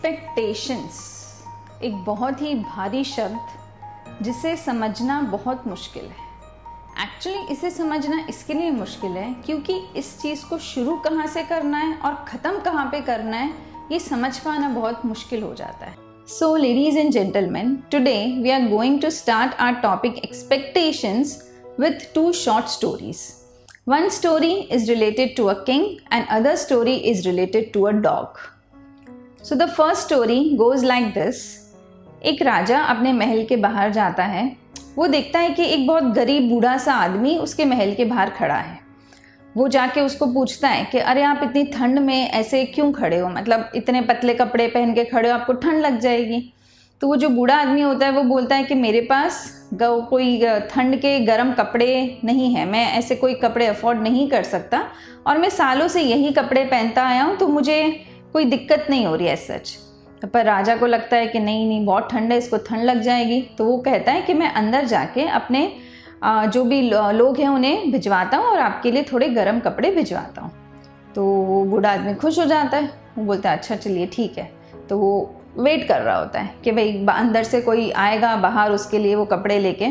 Expectations एक बहुत ही भारी शब्द जिसे समझना बहुत मुश्किल है। एक्चुअली इसे समझना इसके लिए मुश्किल है क्योंकि इस चीज़ को शुरू कहाँ से करना है और ख़त्म कहाँ पे करना है ये समझ पाना बहुत मुश्किल हो जाता है। So ladies and gentlemen, today we are going to start our topic expectations with two short stories. One story is related to a king and other story is related to a dog. So the first story goes like this. एक राजा अपने महल के बाहर जाता है। वो देखता है कि एक बहुत गरीब बूढ़ा सा आदमी उसके महल के बाहर खड़ा है। वो जाके उसको पूछता है कि अरे आप इतनी ठंड में ऐसे क्यों खड़े हो, मतलब इतने पतले कपड़े पहन के खड़े हो, आपको ठंड लग जाएगी। तो वो जो बूढ़ा आदमी होता है वो बोलता है कि मेरे पास कोई ठंड के गर्म कपड़े नहीं है, मैं ऐसे कोई कपड़े अफोर्ड नहीं कर सकता और मैं सालों से यही कपड़े पहनता आया हूँ, तो मुझे कोई दिक्कत नहीं हो रही है सच। पर राजा को लगता है कि नहीं बहुत ठंड है, इसको ठंड लग जाएगी। तो वो कहता है कि मैं अंदर जाके अपने जो भी लोग हैं उन्हें भिजवाता हूँ और आपके लिए थोड़े गर्म कपड़े भिजवाता हूँ। तो वो बूढ़ा आदमी खुश हो जाता है। वो बोलता है अच्छा चलिए ठीक है। तो वो वेट कर रहा होता है कि भाई अंदर से कोई आएगा बाहर उसके लिए वो कपड़े लेके।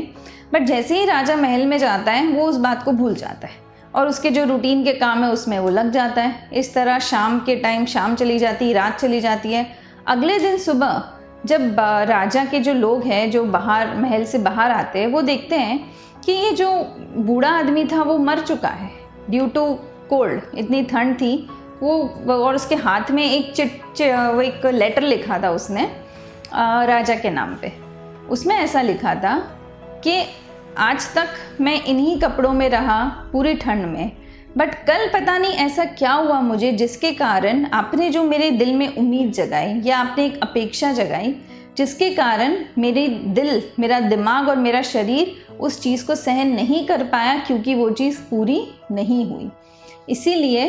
बट जैसे ही राजा महल में जाता है वो उस बात को भूल जाता है और उसके जो रूटीन के काम है उसमें वो लग जाता है। इस तरह शाम के टाइम शाम चली जाती है, रात चली जाती है। अगले दिन सुबह जब राजा के जो लोग हैं जो बाहर महल से बाहर आते हैं वो देखते हैं कि ये जो बूढ़ा आदमी था वो मर चुका है ड्यू टू कोल्ड, इतनी ठंड थी वो। और उसके हाथ में वो एक लेटर लिखा था उसने राजा के नाम पे। उसमें ऐसा लिखा था कि आज तक मैं इन्हीं कपड़ों में रहा पूरी ठंड में, बट कल पता नहीं ऐसा क्या हुआ मुझे जिसके कारण आपने जो मेरे दिल में उम्मीद जगाई या आपने एक अपेक्षा जगाई जिसके कारण मेरा दिमाग और मेरा शरीर उस चीज़ को सहन नहीं कर पाया क्योंकि वो चीज़ पूरी नहीं हुई। इसीलिए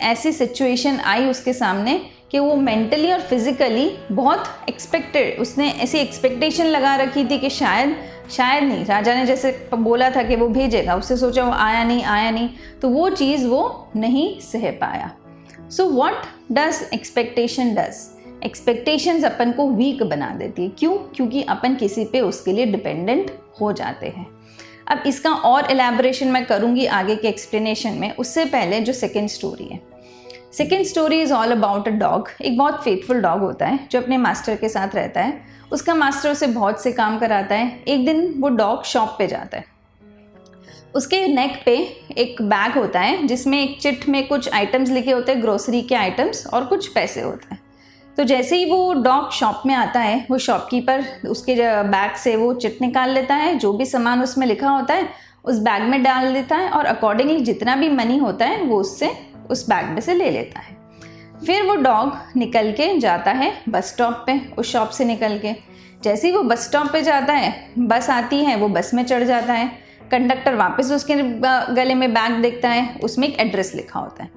ऐसी सिचुएशन आई उसके सामने कि वो मेंटली और फिज़िकली बहुत उसने ऐसी एक्सपेक्टेशन लगा रखी थी कि शायद नहीं, राजा ने जैसे बोला था कि वो भेजेगा, उससे सोचा वो आया नहीं, तो वो चीज़ वो नहीं सह पाया। So what does expectation does? Expectations अपन को वीक बना देती है। क्यों? क्योंकि अपन किसी पे उसके लिए डिपेंडेंट हो जाते हैं। अब इसका और एलैबोरेशन मैं करूँगी आगे के एक्सप्लेनेशन में। उससे पहले जो सेकेंड स्टोरी है, second story is all about a dog. एक बहुत फेथफुल डॉग होता है जो अपने मास्टर के साथ रहता है। उसका मास्टर उसे बहुत से काम कराता है। एक दिन वो डॉग शॉप पे जाता है। उसके नेक पे एक बैग होता है जिसमें एक चिट में कुछ आइटम्स लिखे होते हैं, ग्रोसरी के आइटम्स, और कुछ पैसे होते हैं। तो जैसे ही वो डॉग शॉप में आता है वो शॉपकीपर उसके बैग से वो चिट निकाल लेता है, जो भी सामान उसमें लिखा होता है उस बैग में डाल देता है और अकॉर्डिंगली जितना भी मनी होता है वो उस बैग में से ले लेता है। फिर वो डॉग निकल के जाता है बस स्टॉप पे, उस शॉप से निकल के। जैसे ही वो बस स्टॉप पे जाता है, बस आती है, वो बस में चढ़ जाता है। कंडक्टर वापस उसके गले में बैग देखता है, उसमें एक एड्रेस लिखा होता है।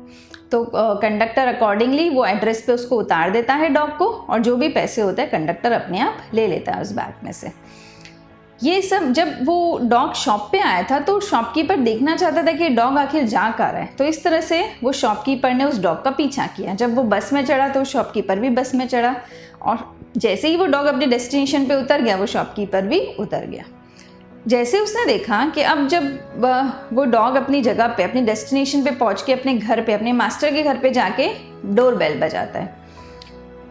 तो कंडक्टर अकॉर्डिंगली वो एड्रेस पे उसको उतार देता है डॉग को, और जो भी पैसे होते हैं कंडक्टर अपने आप ले लेता है उस बैग में से। ये सब जब वो डॉग शॉप पे आया था तो शॉपकीपर देखना चाहता था कि डॉग आखिर जा कहाँ रहा है। तो इस तरह से वो शॉपकीपर ने उस डॉग का पीछा किया। जब वो बस में चढ़ा तो शॉपकीपर भी बस में चढ़ा, और जैसे ही वो डॉग अपने डेस्टिनेशन पे उतर गया वो शॉपकीपर भी उतर गया। जैसे उसने देखा कि अब जब वो डॉग अपनी जगह पे, अपनी डेस्टिनेशन पे पहुंच के अपने घर पे, अपने मास्टर के घर पे जाके डोरबेल बजाता है।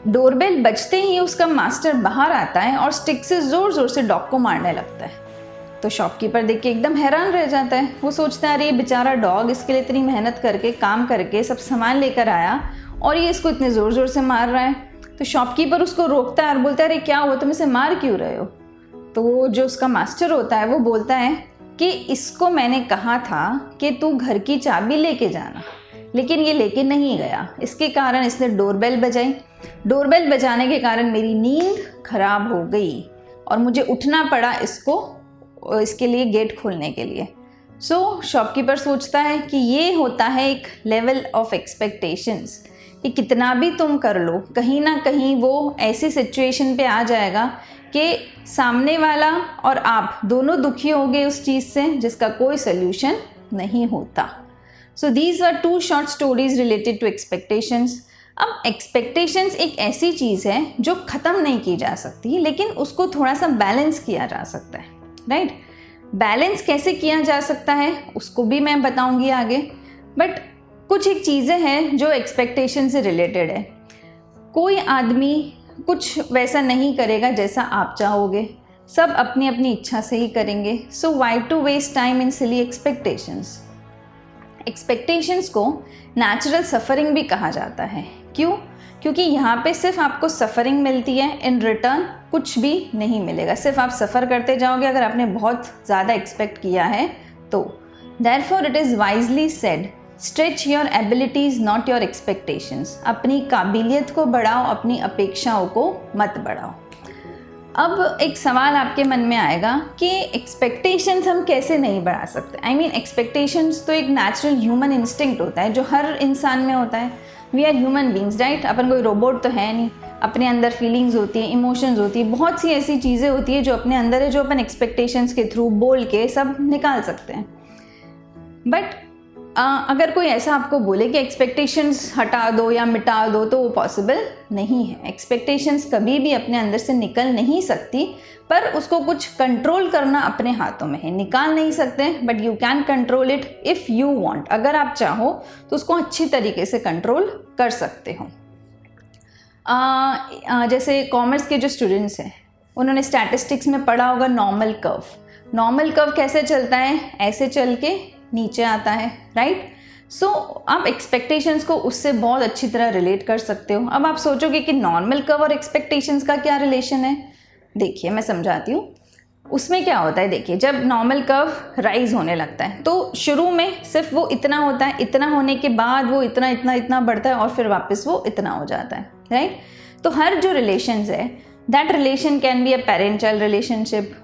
डोरबेल बजते ही उसका मास्टर बाहर आता है और स्टिक से ज़ोर ज़ोर से डॉग को मारने लगता है। तो शॉपकीपर देख के एकदम हैरान रह जाता है। वो सोचता है अरे ये बेचारा डॉग इसके लिए इतनी मेहनत करके काम करके सब सामान लेकर आया और ये इसको इतने ज़ोर ज़ोर से मार रहा है। तो शॉपकीपर उसको रोकता है और बोलता है अरे क्या हुआ, तुम इसे मार क्यों रहे हो? तो वो जो उसका मास्टर होता है वो बोलता है कि इसको मैंने कहा था कि तू घर की चाबी लेके जाना, लेकिन ये लेके नहीं गया। इसके कारण इसने डोरबेल बजाई। डोरबेल बजाने के कारण मेरी नींद खराब हो गई और मुझे उठना पड़ा इसके लिए गेट खोलने के लिए। सो शॉपकीपर सोचता है कि ये होता है एक लेवल ऑफ एक्सपेक्टेशंस कि कितना भी तुम कर लो, कहीं ना कहीं वो ऐसी सिचुएशन पे आ जाएगा कि सामने वाला और आप दोनों दुखी होंगे उस चीज़ से जिसका कोई सोल्यूशन नहीं होता। So these were two short stories related to expectations. अब एक्सपेक्टेशंस एक ऐसी चीज़ है जो ख़त्म नहीं की जा सकती, लेकिन उसको थोड़ा सा बैलेंस किया जा सकता है, राइट। बैलेंस कैसे किया जा सकता है उसको भी मैं बताऊंगी आगे, बट कुछ एक चीज़ें हैं जो एक्सपेक्टेशन से रिलेटेड है। कोई आदमी कुछ वैसा नहीं करेगा जैसा आप चाहोगे, सब अपनी अपनी इच्छा से ही करेंगे। So why to waste time in silly expectations. Expectations को नेचुरल सफरिंग भी कहा जाता है। क्यों? क्योंकि यहाँ पे सिर्फ आपको सफरिंग मिलती है, इन रिटर्न कुछ भी नहीं मिलेगा, सिर्फ आप सफ़र करते जाओगे अगर आपने बहुत ज़्यादा एक्सपेक्ट किया है तो। Therefore it is wisely said, stretch your abilities not your expectations. अपनी काबिलियत को बढ़ाओ, अपनी अपेक्षाओं को मत बढ़ाओ। अब एक सवाल आपके मन में आएगा कि एक्सपेक्टेशंस हम कैसे नहीं बढ़ा सकते। आई मीन एक्सपेक्टेशंस तो एक नेचुरल ह्यूमन इंस्टिंक्ट होता है जो हर इंसान में होता है। We are human beings, right. अपन कोई रोबोट तो है नहीं, अपने अंदर फीलिंग्स होती है, इमोशंस होती है, बहुत सी ऐसी चीज़ें होती है जो अपने अंदर है, जो अपन एक्सपेक्टेशंस के थ्रू बोल के सब निकाल सकते हैं। बट अगर कोई ऐसा आपको बोले कि एक्सपेक्टेशंस हटा दो या मिटा दो तो वो पॉसिबल नहीं है। एक्सपेक्टेशंस कभी भी अपने अंदर से निकल नहीं सकती, पर उसको कुछ कंट्रोल करना अपने हाथों में है। निकाल नहीं सकते but you can control it if you want. अगर आप चाहो तो उसको अच्छी तरीके से कंट्रोल कर सकते हो। जैसे कॉमर्स के जो स्टूडेंट्स हैं उन्होंने स्टैटिस्टिक्स में पढ़ा होगा नॉर्मल कर्व। नॉर्मल कर्व कैसे चलता है? ऐसे चल के नीचे आता है, राइट। सो आप एक्सपेक्टेशंस को उससे बहुत अच्छी तरह रिलेट कर सकते हो। अब आप सोचोगे कि नॉर्मल कर्व और एक्सपेक्टेशंस का क्या रिलेशन है। देखिए मैं समझाती हूँ। उसमें क्या होता है, देखिए जब नॉर्मल कर्व राइज होने लगता है तो शुरू में सिर्फ वो इतना होता है, इतना होने के बाद वो इतना इतना इतना बढ़ता है और फिर वापस वो इतना हो जाता है, राइट। तो हर जो रिलेशंस है, that relation can be a parent child relationship,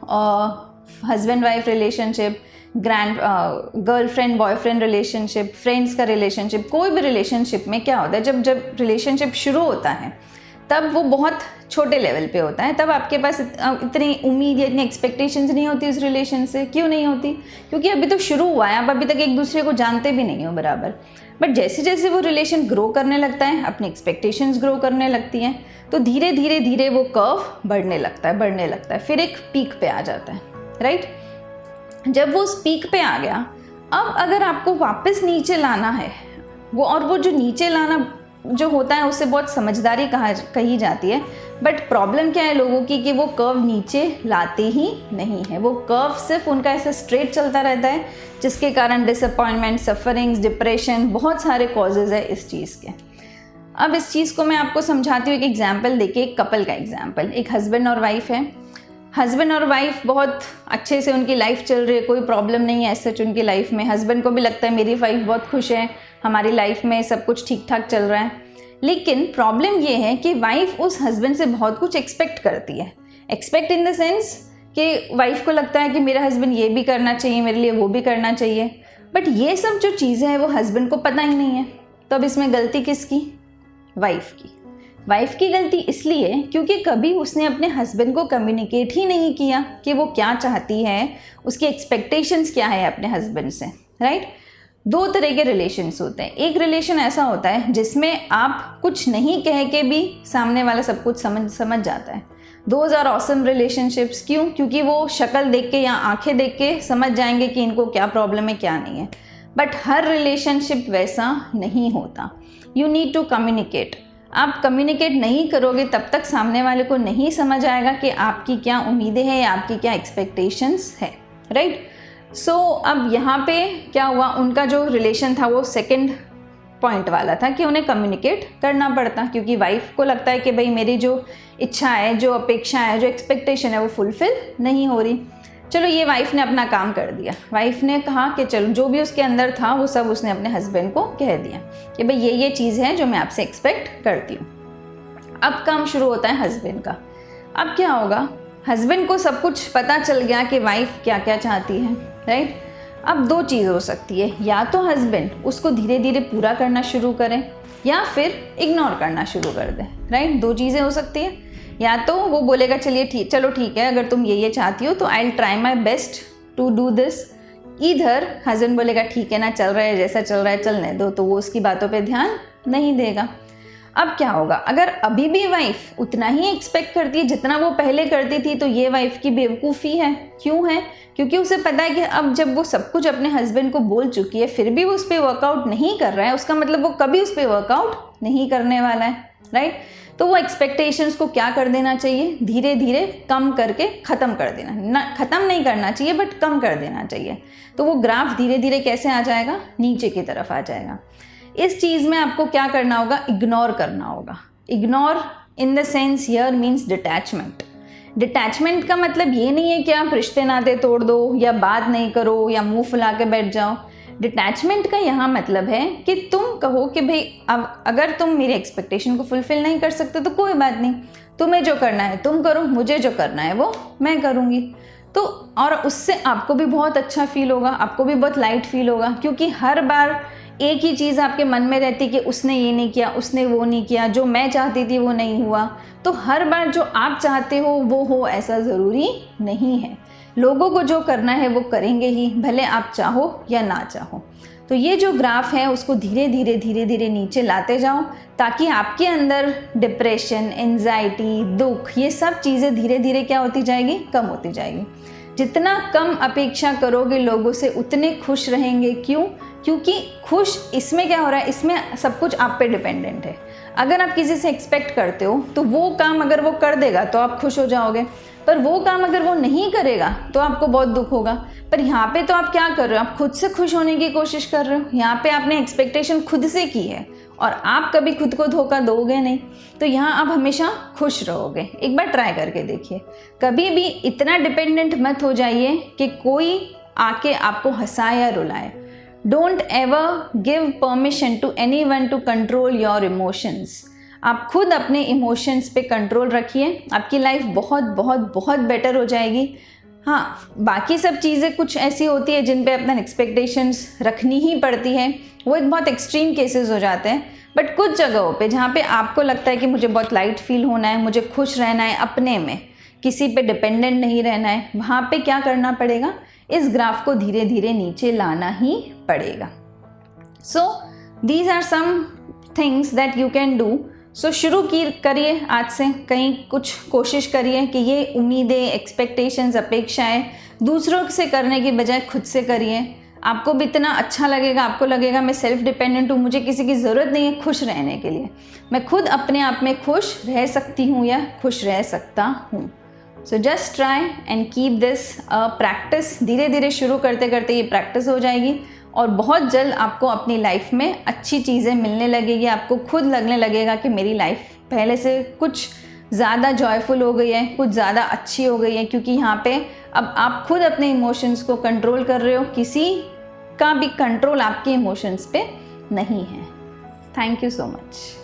husband wife relationship, girlfriend boyfriend relationship, friends का रिलेशनशिप। कोई भी रिलेशनशिप में क्या होता है, जब जब रिलेशनशिप शुरू होता है तब वो बहुत छोटे लेवल पे होता है। तब आपके पास इतनी उम्मीद या इतनी एक्सपेक्टेशंस नहीं होती उस रिलेशन से। क्यों नहीं होती? क्योंकि अभी तो शुरू हुआ है, आप अभी तक एक दूसरे को जानते भी नहीं हो बराबर। बट जैसे जैसे वो रिलेशन ग्रो करने लगता है, अपनी एक्सपेक्टेशंस ग्रो करने लगती हैं, तो धीरे धीरे धीरे वो कर्व बढ़ने लगता है, फिर एक पीक पे आ जाता है, राइट। जब वो उस पीक पे आ गया, अब अगर आपको वापस नीचे लाना है वो जो नीचे लाना जो होता है उससे बहुत समझदारी कही जाती है। बट प्रॉब्लम क्या है लोगों की कि वो कर्व नीचे लाते ही नहीं है। वो कर्व सिर्फ उनका ऐसे स्ट्रेट चलता रहता है, जिसके कारण डिसअपॉइंटमेंट, सफरिंग्स, डिप्रेशन, बहुत सारे कॉजेज़ है इस चीज़ के। अब इस चीज़ को मैं आपको समझाती हूँ एक एग्जाम्पल देके। एक कपल का एग्जाम्पल, एक हस्बैंड और वाइफ है। हस्बैंड और वाइफ बहुत अच्छे से उनकी लाइफ चल रही है, कोई प्रॉब्लम नहीं है ऐसे उनकी लाइफ में। हस्बैंड को भी लगता है मेरी वाइफ बहुत खुश है, हमारी लाइफ में सब कुछ ठीक ठाक चल रहा है। लेकिन प्रॉब्लम ये है कि वाइफ उस हस्बैंड से बहुत कुछ एक्सपेक्ट करती है। एक्सपेक्ट इन द सेंस कि वाइफ को लगता है कि मेरा हस्बैंड ये भी करना चाहिए, मेरे लिए वो भी करना चाहिए। बट ये सब जो चीज़ें हैं वो हस्बैंड को पता ही नहीं है। तो अब इसमें गलती किसकी? वाइफ की। वाइफ की गलती इसलिए क्योंकि कभी उसने अपने हस्बैंड को कम्युनिकेट ही नहीं किया कि वो क्या चाहती है, उसकी एक्सपेक्टेशंस क्या है अपने हस्बैंड से, राइट। दो तरह के रिलेशंस होते हैं। एक रिलेशन ऐसा होता है जिसमें आप कुछ नहीं कह के भी सामने वाला सब कुछ समझ जाता है। Those are awesome relationships. क्यों? क्योंकि वो शक्ल देख के या आंखें देख के समझ जाएंगे कि इनको क्या प्रॉब्लम है क्या नहीं है। बट हर रिलेशनशिप वैसा नहीं होता। You need to communicate. आप कम्युनिकेट नहीं करोगे तब तक सामने वाले को नहीं समझ आएगा कि आपकी क्या उम्मीदें हैं या आपकी क्या एक्सपेक्टेशंस है, राइट। सो अब यहाँ पे क्या हुआ, उनका जो रिलेशन था वो सेकंड पॉइंट वाला था कि उन्हें कम्युनिकेट करना पड़ता, क्योंकि वाइफ को लगता है कि भाई मेरी जो इच्छा है, जो अपेक्षा है, जो एक्सपेक्टेशन है वो फुलफिल नहीं हो रही। चलो ये वाइफ ने अपना काम कर दिया। वाइफ ने कहा कि चलो जो भी उसके अंदर था वो सब उसने अपने हस्बैंड को कह दिया कि भाई ये चीज़ है जो मैं आपसे एक्सपेक्ट करती हूँ। अब काम शुरू होता है हस्बैंड का। अब क्या होगा, हस्बैंड को सब कुछ पता चल गया कि वाइफ क्या क्या चाहती है, राइट। अब दो चीज़ हो सकती है, या तो हस्बैंड उसको धीरे धीरे पूरा करना शुरू करें या फिर इग्नोर करना शुरू कर दें, राइट। दो चीज़ें हो सकती है। या तो वो बोलेगा चलो ठीक है, अगर तुम ये चाहती हो तो I will try my best to do this. इधर हस्बैंड बोलेगा ठीक है ना, चल रहा है जैसा चल रहा है चलने दो, तो वो उसकी बातों पे ध्यान नहीं देगा। अब क्या होगा, अगर अभी भी वाइफ उतना ही एक्सपेक्ट करती है जितना वो पहले करती थी, तो ये वाइफ की बेवकूफ़ी है। क्यों है? क्योंकि उसे पता है कि अब जब वो सब कुछ अपने हस्बैंड को बोल चुकी है फिर भी वो उस पर वर्कआउट नहीं कर रहा है, उसका मतलब वो कभी उस पर वर्कआउट नहीं करने वाला है, राइट। तो वो एक्सपेक्टेशंस को क्या कर देना चाहिए, धीरे धीरे कम करके ख़त्म कर देना, ना ख़त्म नहीं करना चाहिए बट कम कर देना चाहिए। तो वो ग्राफ धीरे धीरे कैसे आ जाएगा, नीचे की तरफ आ जाएगा। इस चीज़ में आपको क्या करना होगा, इग्नोर करना होगा। Ignore in the sense here means detachment. Detachment का मतलब ये नहीं है कि आप रिश्ते नाते तोड़ दो या बात नहीं करो या मुंह फुला के बैठ जाओ। डिटैचमेंट का यहाँ मतलब है कि तुम कहो कि भाई अब अगर तुम मेरी एक्सपेक्टेशन को फुलफिल नहीं कर सकते तो कोई बात नहीं, तुम्हें जो करना है तुम करो, मुझे जो करना है वो मैं करूँगी। तो और उससे आपको भी बहुत अच्छा फील होगा, आपको भी बहुत लाइट फील होगा, क्योंकि हर बार एक ही चीज़ आपके मन में रहती कि उसने ये नहीं किया, उसने वो नहीं किया, जो मैं चाहती थी वो नहीं हुआ। तो हर बार जो आप चाहते हो वो हो ऐसा ज़रूरी नहीं है। लोगों को जो करना है वो करेंगे ही, भले आप चाहो या ना चाहो। तो ये जो ग्राफ है उसको धीरे धीरे नीचे लाते जाओ, ताकि आपके अंदर डिप्रेशन, एंजाइटी, दुख, ये सब चीज़ें धीरे धीरे क्या होती जाएगी, कम होती जाएगी। जितना कम अपेक्षा करोगे लोगों से उतने खुश रहेंगे। क्यों? क्योंकि खुश इसमें क्या हो रहा है, इसमें सब कुछ आप पे डिपेंडेंट है। अगर आप किसी से एक्सपेक्ट करते हो तो वो काम अगर वो कर देगा तो आप खुश हो जाओगे, पर वो काम अगर वो नहीं करेगा तो आपको बहुत दुख होगा। पर यहाँ पे तो आप क्या कर रहे हो, आप खुद से खुश होने की कोशिश कर रहे हो। यहाँ पे आपने एक्सपेक्टेशन खुद से की है और आप कभी खुद को धोखा दोगे नहीं, तो यहाँ आप हमेशा खुश रहोगे। एक बार ट्राई करके देखिए। कभी भी इतना डिपेंडेंट मत हो जाइए कि कोई आके आपको हंसाए या रुलाए। Don't ever give permission to anyone to control your emotions. आप खुद अपने इमोशंस पे कंट्रोल रखिए, आपकी लाइफ बहुत बहुत बहुत बेटर हो जाएगी। हाँ, बाकी सब चीज़ें कुछ ऐसी होती है जिन पे अपना एक्सपेक्टेशंस रखनी ही पड़ती है, वो एक बहुत एक्सट्रीम केसेस हो जाते हैं। बट कुछ जगहों पे जहाँ पे आपको लगता है कि मुझे बहुत लाइट फील होना है, मुझे खुश रहना है अपने में, किसी पे डिपेंडेंट नहीं रहना है, वहाँ पे क्या करना पड़ेगा, इस ग्राफ को धीरे धीरे नीचे लाना ही पड़ेगा। So these are some things that you can do. So शुरू करिए आज से, कहीं कुछ कोशिश करिए कि ये उम्मीदें, एक्सपेक्टेशंस, अपेक्षाएं दूसरों से करने की बजाय खुद से करिए। आपको भी इतना अच्छा लगेगा, आपको लगेगा मैं सेल्फ डिपेंडेंट हूँ, मुझे किसी की ज़रूरत नहीं है खुश रहने के लिए, मैं खुद अपने आप में खुश रह सकती हूँ या खुश रह सकता हूँ। So just try and keep this practice. धीरे धीरे शुरू करते करते ये प्रैक्टिस हो जाएगी और बहुत जल्द आपको अपनी लाइफ में अच्छी चीज़ें मिलने लगेगी। आपको खुद लगने लगेगा कि मेरी लाइफ पहले से कुछ ज़्यादा जॉयफुल हो गई है, कुछ ज़्यादा अच्छी हो गई है, क्योंकि यहाँ पे अब आप खुद अपने इमोशंस को कंट्रोल कर रहे हो, किसी का भी कंट्रोल आपके इमोशंस पे नहीं है। Thank you so much.